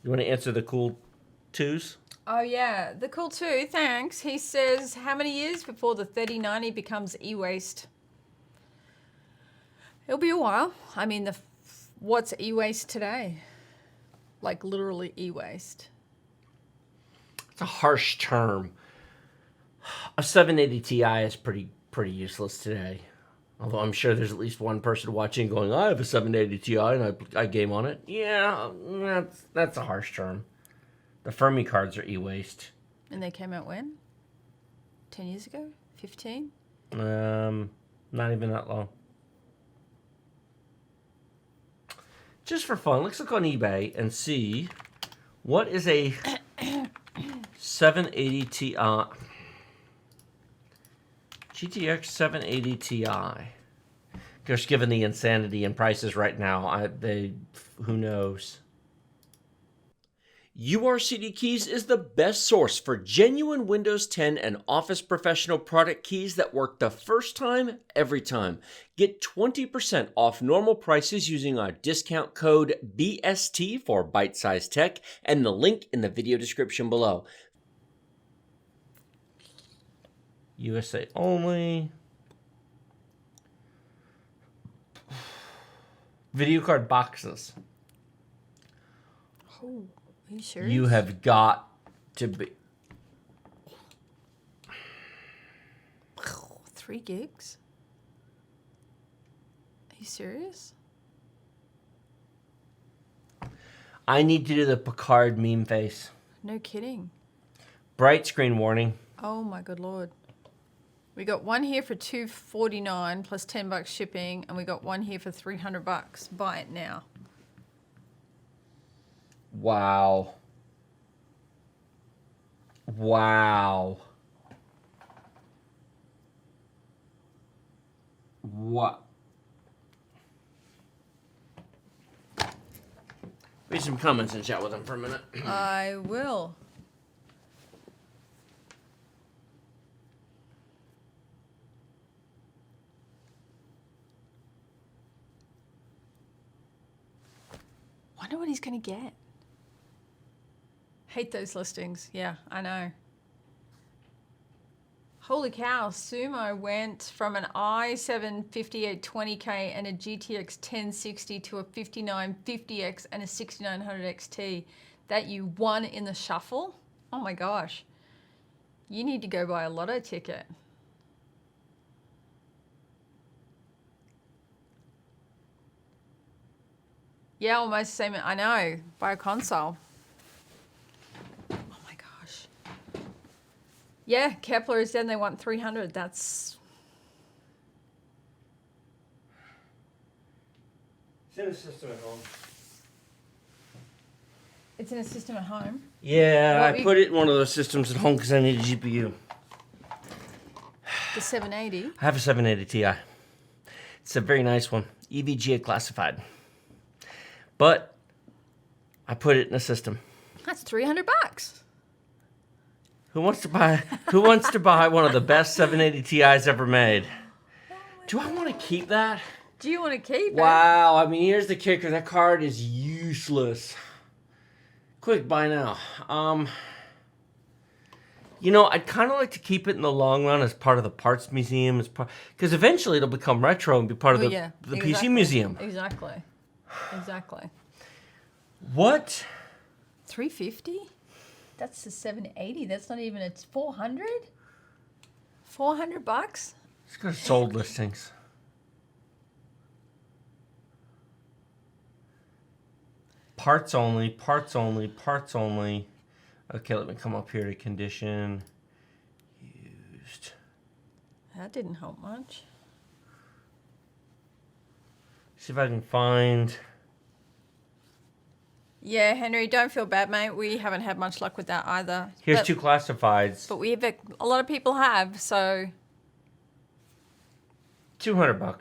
You want to answer the cool twos? Oh, yeah. The cool two, thanks. He says, how many years before the 3090 becomes e-waste? It'll be a while. I mean, what's e-waste today? Like literally e-waste. It's a harsh term. A 780 Ti is pretty useless today. Although I'm sure there's at least one person watching going, I have a 780 Ti and I game on it. Yeah, that's a harsh term. The Fermi cards are e-waste. And they came out when? 10 years ago? 15? Not even that long. Just for fun, let's look on eBay and see what is a 780 Ti. GTX 780 Ti. Just given the insanity in prices right now, who knows? URCD Keys is the best source for genuine Windows 10 and Office Professional product keys that work the first time, every time. Get 20% off normal prices using our discount code BST for Byte Size Tech and the link in the video description below. USA only. Video card boxes. Oh. Are you serious? You have got to be. 3 gigs? Are you serious? I need to do the Picard meme face. No kidding. Bright screen warning. Oh my good lord. We got one here for $249 plus $10 shipping, and we got one here for $300. Buy it now. Wow. Wow. What? Read some comments and chat with them for a minute. I will. Wonder what he's going to get. Hate those listings. Yeah, I know. Holy cow, Sumo went from an i7 5820K and a GTX 1060 to a 5950X and a 6900 XT. That you won in the shuffle? Oh my gosh. You need to go buy a lotto ticket. Yeah, almost the same. I know. Buy a console. Oh my gosh. Yeah, Kepler is dead and they want 300. That's... It's in a system at home. It's in a system at home? Yeah, I put it in one of those systems at home because I need a GPU. The 780? I have a 780 Ti. It's a very nice one. EVGA classified. But I put it in a system. That's $300. Who wants to buy one of the best 780 Ti's ever made? Do I want to keep that? Do you want to keep it? Wow, I mean, here's the kicker. That card is useless. Quick buy now. You know, I'd kind of like to keep it in the long run as part of the parts museum, because eventually it'll become retro and be part of the PC museum. Exactly. Exactly. What? 350? That's the 780. That's not even, it's 400? $400? Let's go to sold listings. Parts only, parts only, parts only. Okay, let me come up here to condition. Used. That didn't help much. See if I can find. Yeah, Henry, don't feel bad, mate. We haven't had much luck with that either. Here's two classifieds. But we have a lot of people have, so. $200.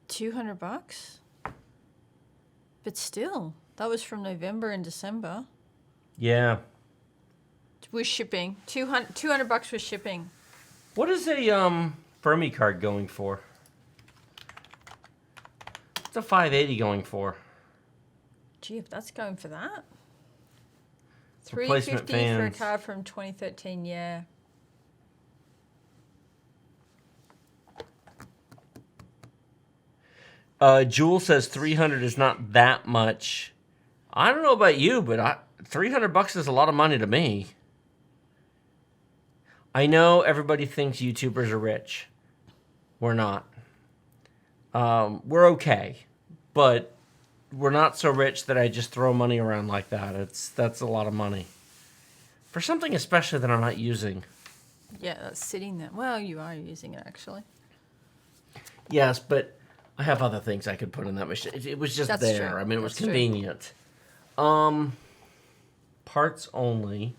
$200? But still, that was from November and December. Yeah. With shipping. $200 with shipping. What is a Fermi card going for? What's a 580 going for? Gee, if that's going for that. Replacement $350 for a fans. card from 2013, yeah. Jewel says 300 is not that much. I don't know about you, but $300 is a lot of money to me. I know everybody thinks YouTubers are rich. We're not. We're okay, but we're not so rich that I just throw money around like that. That's a lot of money for something especially that I'm not using. Yeah, that's sitting there. Well, you are using it, actually. Yes, but I have other things I could put in that machine. It was just That's there. true. I mean, it was That's true. convenient. Parts only.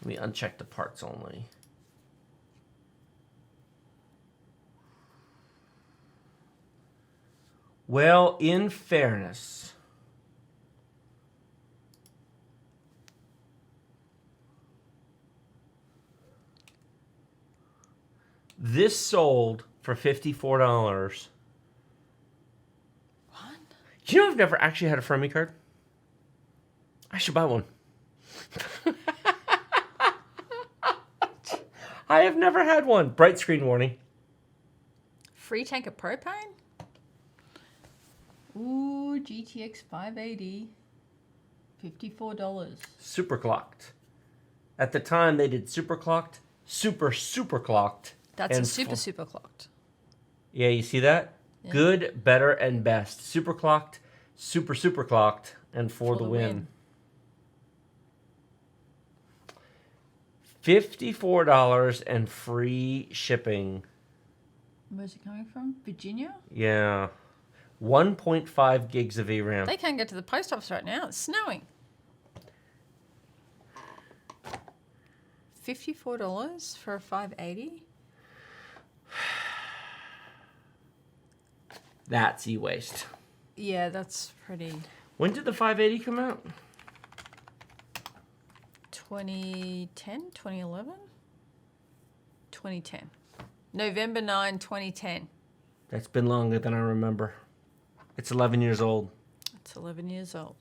Let me uncheck the parts only. Well, in fairness, this sold for $54. What? You know I've never actually had a Fermi card? I should buy one. I have never had one. Bright screen warning. Free tank of propane? Ooh, GTX 580. $54. Super clocked. At the time, they did super clocked, super clocked. That's and a super clocked. Yeah, you see that? Yeah. Good, better, and best. Super clocked, super clocked, and for the win. $54 and free shipping. Where's it coming from? Virginia? Yeah. 1.5 gigs of VRAM. They can't get to the post office right now. It's snowing. $54 for a 580? That's e-waste. Yeah, that's pretty. When did the 580 come out? 2010? 2011? 2010. November 9, 2010. That's been longer than I remember. It's 11 years old. It's 11 years old.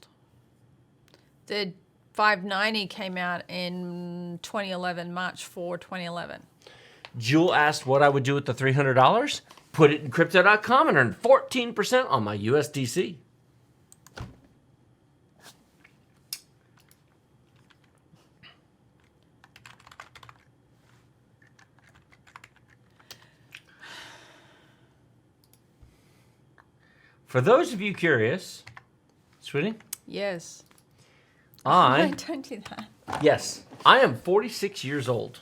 The 590 came out in 2011, March 4, 2011. Jewel asked what I would do with the $300. Put it in crypto.com and earn 14% on my USDC. For those of you curious, sweetie, Yes. I Don't do that. Yes, I am 46 years old.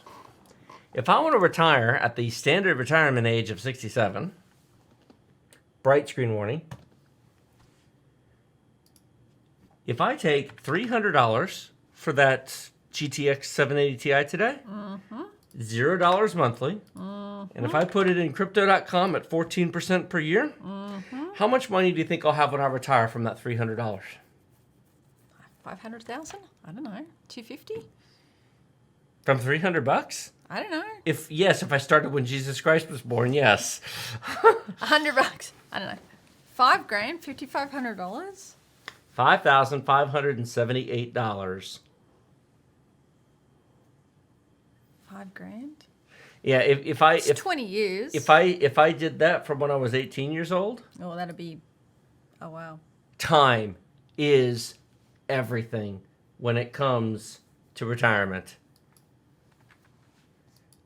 If I want to retire at the standard retirement age of 67, bright screen warning, if I take $300 for that GTX 780 Ti today, $0 monthly, and if I put it in crypto.com at 14% per year, how much money do you think I'll have when I retire from that $300? 500,000? I don't know. 250? From $300? I don't know. If I started when Jesus Christ was born, yes. $100? I don't know. $5 grand? $5,500? $5,578. $5 grand? Yeah, It's 20 years. if I did that from when I was 18 years old, Oh, that'd be. Oh, wow. time is everything when it comes to retirement.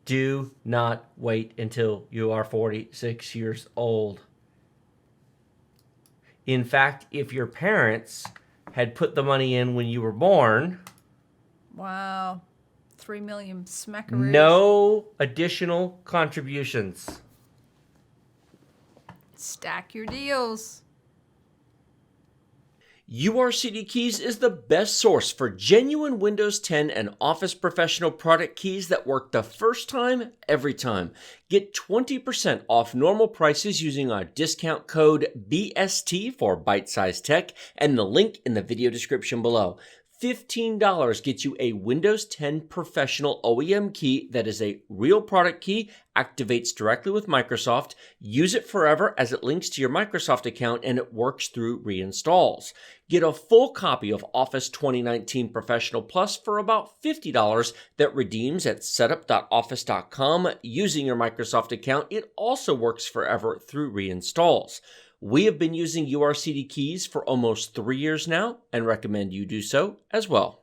Do not wait until you are 46 years old. In fact, if your parents had put the money in when you were born, Wow. 3 million smackaroos. no additional contributions. Stack your deals. URCD Keys is the best source for genuine Windows 10 and Office Professional product keys that work the first time, every time. Get 20% off normal prices using our discount code BST for Byte Size Tech and the link in the video description below. $15 gets you a Windows 10 Professional OEM key that is a real product key, activates directly with Microsoft. Use it forever as it links to your Microsoft account and it works through reinstalls. Get a full copy of Office 2019 Professional Plus for about $50 that redeems at setup.office.com using your Microsoft account. It also works forever through reinstalls. We have been using URCD keys for almost 3 years now and recommend you do so as well.